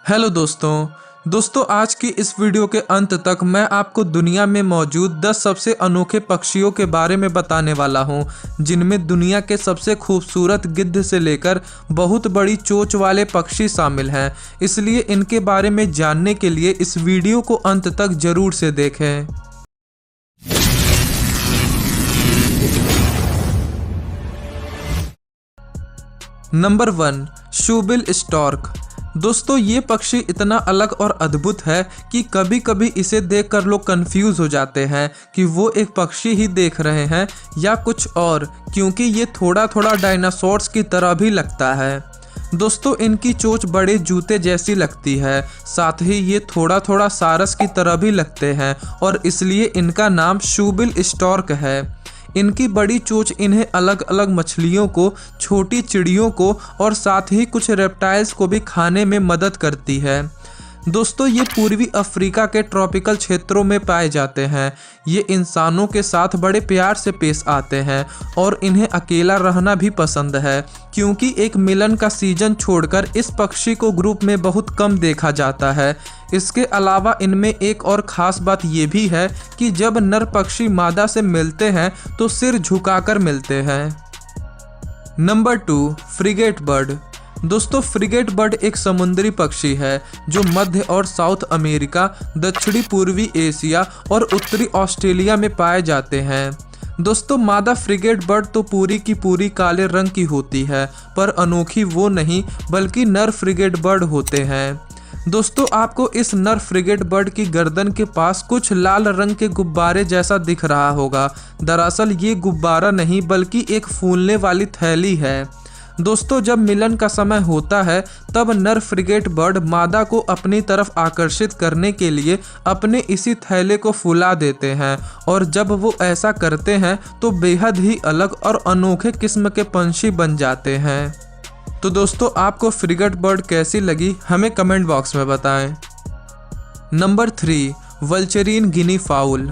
Hello दोस्तों आज की इस वीडियो के अंत तक मैं आपको दुनिया में मौजूद 10 सबसे अनोखे पक्षियों के बारे में बताने वाला हूं, जिनमें दुनिया के सबसे खूबसूरत गिद्ध से लेकर बहुत बड़ी चोंच वाले पक्षी शामिल हैं। इसलिए इनके बारे में जानने के लिए इस वीडियो को अंत तक जरूर से देखें। Number 1, shoebill stork. दोस्तों ये पक्षी इतना अलग और अद्भुत है कि कभी कभी इसे देखकर लोग कंफ्यूज हो जाते हैं कि वो एक पक्षी ही देख रहे हैं या कुछ और, क्योंकि ये थोड़ा थोड़ा डायनासोर्स की तरह भी लगता है। दोस्तों इनकी चोंच बड़े जूते जैसी लगती है, साथ ही ये थोड़ा थोड़ा सारस की तरह भी लगते हैं और इसलिए इनका नाम शूबिल स्टॉर्क है। इनकी बड़ी चोंच इन्हें अलग अलग मछलियों को, छोटी चिड़ियों को और साथ ही कुछ रेप्टाइल्स को भी खाने में मदद करती है। दोस्तों ये पूर्वी अफ्रीका के ट्रॉपिकल क्षेत्रों में पाए जाते हैं। ये इंसानों के साथ बड़े प्यार से पेश आते हैं और इन्हें अकेला रहना भी पसंद है, क्योंकि एक मिलन का सीजन छोड़कर इस पक्षी को ग्रुप में बहुत कम देखा जाता है। इसके अलावा इनमें एक और ख़ास बात ये भी है कि जब नर पक्षी मादा से मिलते हैं तो सिर झुकाकर मिलते हैं। Number 2, frigate bird. दोस्तों फ्रिगेट बर्ड एक समुद्री पक्षी है जो मध्य और साउथ अमेरिका, दक्षिणी पूर्वी एशिया और उत्तरी ऑस्ट्रेलिया में पाए जाते हैं। दोस्तों मादा फ्रिगेट बर्ड तो पूरी की पूरी काले रंग की होती है, पर अनोखी वो नहीं बल्कि नर फ्रिगेट बर्ड होते हैं। दोस्तों आपको इस नर फ्रिगेट बर्ड की गर्दन के पास कुछ लाल रंग के गुब्बारे जैसा दिख रहा होगा। दरअसल ये गुब्बारा नहीं बल्कि एक फूलने वाली थैली है। दोस्तों जब मिलन का समय होता है तब नर फ्रिगेट बर्ड मादा को अपनी तरफ आकर्षित करने के लिए अपने इसी थैले को फुला देते हैं और जब वो ऐसा करते हैं तो बेहद ही अलग और अनोखे किस्म के पंछी बन जाते हैं। तो दोस्तों आपको फ्रिगेट बर्ड कैसी लगी हमें कमेंट बॉक्स में बताएं। नंबर 3, वल्चरीन गिनी फाउल।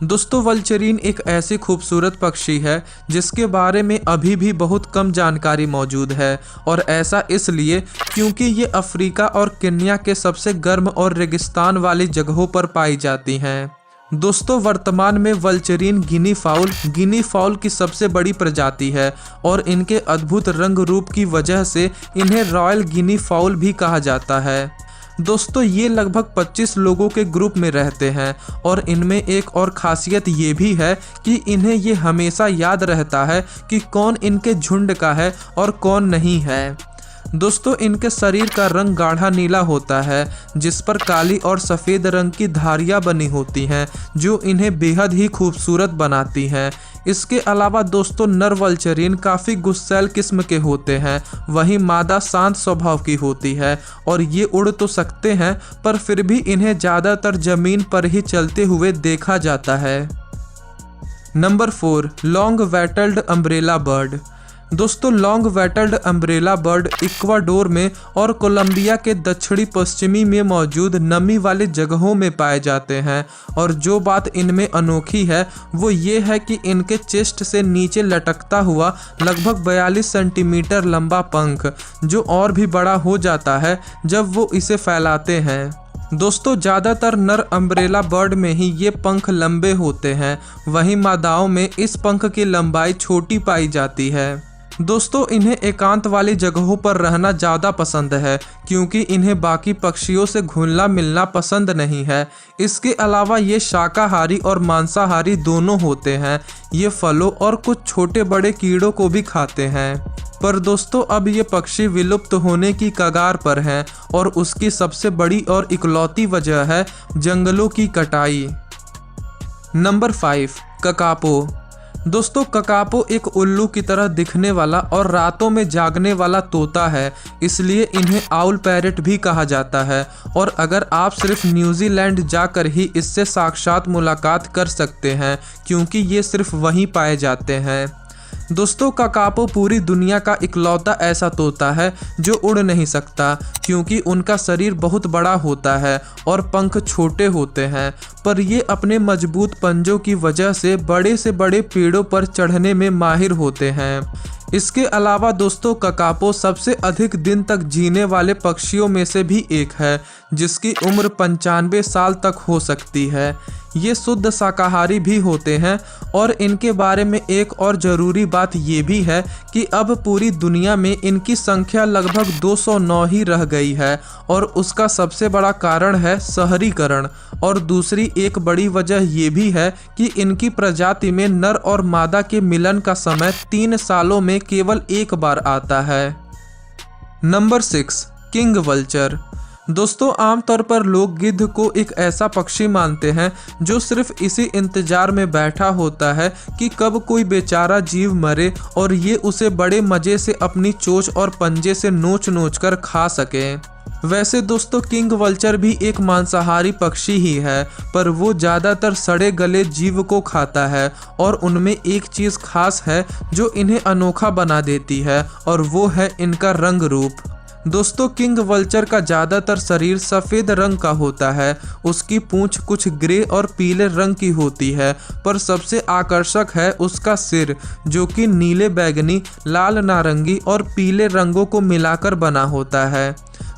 दोस्तों वल्चरीन एक ऐसी खूबसूरत पक्षी है जिसके बारे में अभी भी बहुत कम जानकारी मौजूद है, और ऐसा इसलिए क्योंकि ये अफ्रीका और केन्या के सबसे गर्म और रेगिस्तान वाली जगहों पर पाई जाती हैं। दोस्तों वर्तमान में वल्चरीन गिनी फाउल की सबसे बड़ी प्रजाति है और इनके अद्भुत रंग रूप की वजह से इन्हें रॉयल गिनी फाउल भी कहा जाता है। दोस्तों ये लगभग 25 लोगों के ग्रुप में रहते हैं और इनमें एक और खासियत ये भी है कि इन्हें ये हमेशा याद रहता है कि कौन इनके झुंड का है और कौन नहीं है। दोस्तों इनके शरीर का रंग गाढ़ा नीला होता है जिस पर काली और सफ़ेद रंग की धारियां बनी होती हैं जो इन्हें बेहद ही खूबसूरत बनाती हैं। इसके अलावा दोस्तों नर वल्चरीन काफ़ी गुस्सैल किस्म के होते हैं, वहीं मादा शांत स्वभाव की होती है और ये उड़ तो सकते हैं पर फिर भी इन्हें ज़्यादातर ज़मीन पर ही चलते हुए देखा जाता है। Number 4, long wattled umbrella bird. दोस्तों long wattled umbrella bird Ecuador में और कोलंबिया के दक्षिणी पश्चिमी में मौजूद नमी वाली जगहों में पाए जाते हैं, और जो बात इनमें अनोखी है वो ये है कि इनके चेस्ट से नीचे लटकता हुआ लगभग 42 सेंटीमीटर लंबा पंख, जो और भी बड़ा हो जाता है जब वो इसे फैलाते हैं। दोस्तों ज़्यादातर नर अम्ब्रेला बर्ड में ही ये पंख लंबे होते हैं, वहीं मादाओं में इस पंख की लंबाई छोटी पाई जाती है। दोस्तों इन्हें एकांत वाली जगहों पर रहना ज़्यादा पसंद है क्योंकि इन्हें बाकी पक्षियों से घुलना मिलना पसंद नहीं है। इसके अलावा ये शाकाहारी और मांसाहारी दोनों होते हैं। ये फलों और कुछ छोटे बड़े कीड़ों को भी खाते हैं। पर दोस्तों अब ये पक्षी विलुप्त होने की कगार पर हैं और उसकी सबसे बड़ी और इकलौती वजह है जंगलों की कटाई। नंबर 5, ककापो। दोस्तों ककापो एक उल्लू की तरह दिखने वाला और रातों में जागने वाला तोता है, इसलिए इन्हें आउल पैरेट भी कहा जाता है, और अगर आप सिर्फ न्यूजीलैंड जाकर ही इससे साक्षात मुलाकात कर सकते हैं क्योंकि ये सिर्फ वहीं पाए जाते हैं। दोस्तों ककापो पूरी दुनिया का इकलौता ऐसा तोता है जो उड़ नहीं सकता क्योंकि उनका शरीर बहुत बड़ा होता है और पंख छोटे होते हैं, पर ये अपने मजबूत पंजों की वजह से बड़े पेड़ों पर चढ़ने में माहिर होते हैं। इसके अलावा दोस्तों ककापो सबसे अधिक दिन तक जीने वाले पक्षियों में से भी एक है, जिसकी उम्र 95 साल तक हो सकती है। ये शुद्ध शाकाहारी भी होते हैं और इनके बारे में एक और ज़रूरी बात ये भी है कि अब पूरी दुनिया में इनकी संख्या लगभग 209 ही रह गई है और उसका सबसे बड़ा कारण है शहरीकरण। और दूसरी एक बड़ी वजह ये भी है कि इनकी प्रजाति में नर और मादा के मिलन का समय 3 सालों में केवल एक बार आता है। Number 6, king vulture. दोस्तों आमतौर पर लोग गिद्ध को एक ऐसा पक्षी मानते हैं जो सिर्फ इसी इंतजार में बैठा होता है कि कब कोई बेचारा जीव मरे और ये उसे बड़े मज़े से अपनी चोंच और पंजे से नोच नोच कर खा सके। वैसे दोस्तों किंग वल्चर भी एक मांसाहारी पक्षी ही है, पर वो ज़्यादातर सड़े गले जीव को खाता है और उनमें एक चीज़ खास है जो इन्हें अनोखा बना देती है और वो है इनका रंग रूप। दोस्तों किंग वल्चर का ज़्यादातर शरीर सफ़ेद रंग का होता है। उसकी पूंछ कुछ ग्रे और पीले रंग की होती है, पर सबसे आकर्षक है उसका सिर जो कि नीले, बैगनी, लाल, नारंगी और पीले रंगों को मिलाकर बना होता है।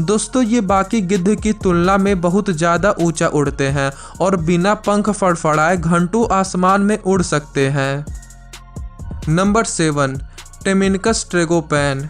दोस्तों ये बाकी गिद्ध की तुलना में बहुत ज़्यादा ऊंचा उड़ते हैं और बिना पंख फड़फड़ाए घंटों आसमान में उड़ सकते हैं। नंबर 7, टेमिनकस ट्रेगोपैन।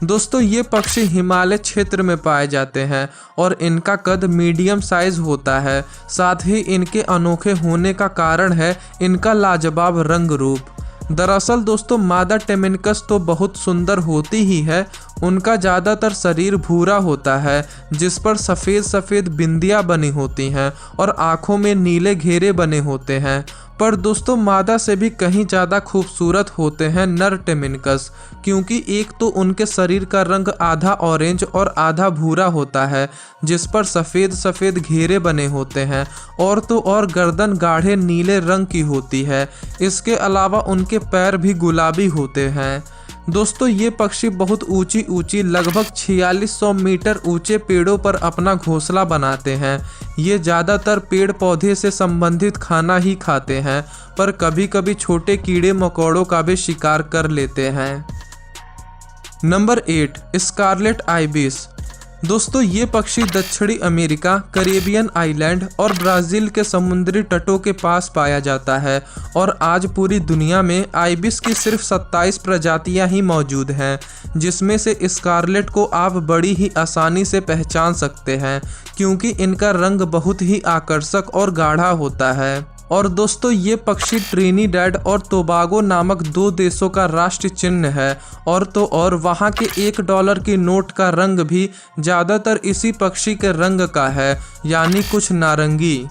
दोस्तों ये पक्षी हिमालय क्षेत्र में पाए जाते हैं और इनका कद मीडियम साइज होता है। साथ ही इनके अनोखे होने का कारण है इनका लाजवाब रंग रूप। दरअसल दोस्तों मादा टेमिनकस तो बहुत सुंदर होती ही है, उनका ज़्यादातर शरीर भूरा होता है जिस पर सफ़ेद सफ़ेद बिंदियाँ बनी होती हैं और आँखों में नीले घेरे बने होते हैं। पर दोस्तों मादा से भी कहीं ज़्यादा खूबसूरत होते हैं नर टेमिनकस, क्योंकि एक तो उनके शरीर का रंग आधा ऑरेंज और आधा भूरा होता है जिस पर सफ़ेद सफ़ेद घेरे बने होते हैं, और तो और गर्दन गाढ़े नीले रंग की होती है। इसके अलावा उनके पैर भी गुलाबी होते हैं। दोस्तों ये पक्षी बहुत ऊंची ऊंची लगभग 4600 मीटर ऊंचे पेड़ों पर अपना घोंसला बनाते हैं। ये ज़्यादातर पेड़ पौधे से संबंधित खाना ही खाते हैं, पर कभी कभी छोटे कीड़े मकोड़ों का भी शिकार कर लेते हैं। Number 8, scarlet ibis. दोस्तों ये पक्षी दक्षिणी अमेरिका, कैरेबियन आइलैंड और ब्राज़ील के समुद्री तटों के पास पाया जाता है और आज पूरी दुनिया में आइबिस की सिर्फ 27 प्रजातियां ही मौजूद हैं, जिसमें से स्कारलेट को आप बड़ी ही आसानी से पहचान सकते हैं क्योंकि इनका रंग बहुत ही आकर्षक और गाढ़ा होता है। और दोस्तों ये पक्षी ट्रिनिडैड और टोबागो नामक 2 देशों का राष्ट्र चिन्ह है, और तो और वहाँ के $1 की नोट का रंग भी ज़्यादातर इसी पक्षी के रंग का है, यानी कुछ नारंगी।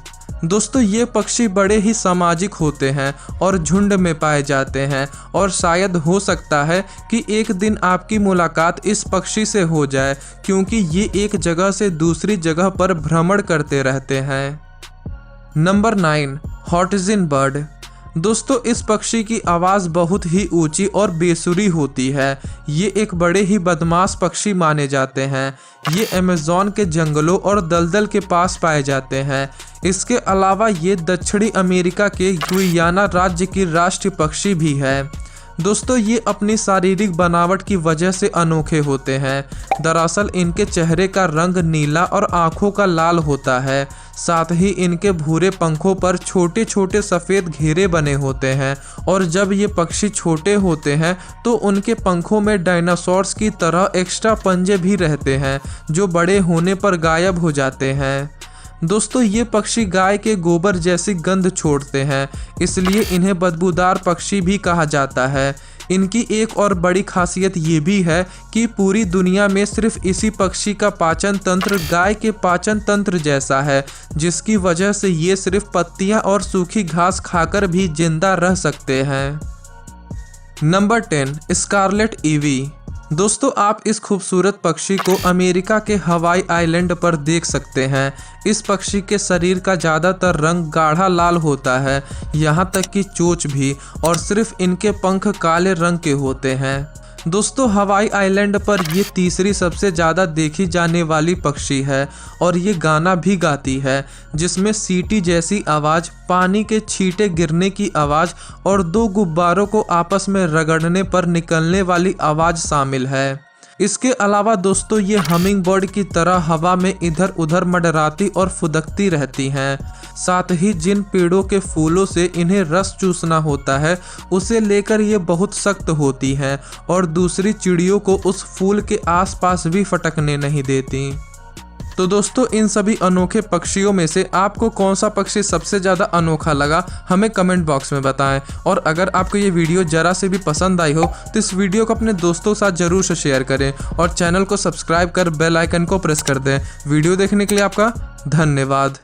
दोस्तों ये पक्षी बड़े ही सामाजिक होते हैं और झुंड में पाए जाते हैं, और शायद हो सकता है कि एक दिन आपकी मुलाकात इस पक्षी से हो जाए क्योंकि ये एक जगह से दूसरी जगह पर भ्रमण करते रहते हैं। Number 9, hoatzin bird. दोस्तों इस पक्षी की आवाज़ बहुत ही ऊंची और बेसुरी होती है। ये एक बड़े ही बदमाश पक्षी माने जाते हैं। ये अमेज़न के जंगलों और दलदल के पास पाए जाते हैं। इसके अलावा ये दक्षिणी अमेरिका के गुयाना राज्य की राष्ट्रीय पक्षी भी है। दोस्तों ये अपनी शारीरिक बनावट की वजह से अनोखे होते हैं। दरअसल इनके चेहरे का रंग नीला और आँखों का लाल होता है। साथ ही इनके भूरे पंखों पर छोटे छोटे सफ़ेद घेरे बने होते हैं, और जब ये पक्षी छोटे होते हैं तो उनके पंखों में डायनासोर्स की तरह एक्स्ट्रा पंजे भी रहते हैं जो बड़े होने पर गायब हो जाते हैं। दोस्तों ये पक्षी गाय के गोबर जैसी गंध छोड़ते हैं, इसलिए इन्हें बदबूदार पक्षी भी कहा जाता है। इनकी एक और बड़ी खासियत ये भी है कि पूरी दुनिया में सिर्फ इसी पक्षी का पाचन तंत्र गाय के पाचन तंत्र जैसा है, जिसकी वजह से ये सिर्फ पत्तियां और सूखी घास खाकर भी जिंदा रह सकते हैं। Number 10, Scarlet EV. दोस्तों आप इस खूबसूरत पक्षी को अमेरिका के हवाई आइलैंड पर देख सकते हैं। इस पक्षी के शरीर का ज़्यादातर रंग गाढ़ा लाल होता है, यहाँ तक कि चोंच भी, और सिर्फ इनके पंख काले रंग के होते हैं। दोस्तों हवाई आइलैंड पर ये तीसरी सबसे ज़्यादा देखी जाने वाली पक्षी है और ये गाना भी गाती है, जिसमें सीटी जैसी आवाज़, पानी के छींटे गिरने की आवाज़ और दो गुब्बारों को आपस में रगड़ने पर निकलने वाली आवाज़ शामिल है। इसके अलावा दोस्तों ये हमिंग बर्ड की तरह हवा में इधर उधर मंडराती और फुदकती रहती हैं। साथ ही जिन पेड़ों के फूलों से इन्हें रस चूसना होता है उसे लेकर ये बहुत सख्त होती हैं और दूसरी चिड़ियों को उस फूल के आसपास भी फटकने नहीं देती। तो दोस्तों इन सभी अनोखे पक्षियों में से आपको कौन सा पक्षी सबसे ज़्यादा अनोखा लगा हमें कमेंट बॉक्स में बताएं। और अगर आपको ये वीडियो ज़रा से भी पसंद आई हो तो इस वीडियो को अपने दोस्तों के साथ ज़रूर से शेयर करें और चैनल को सब्सक्राइब कर बेल आइकन को प्रेस कर दें। वीडियो देखने के लिए आपका धन्यवाद।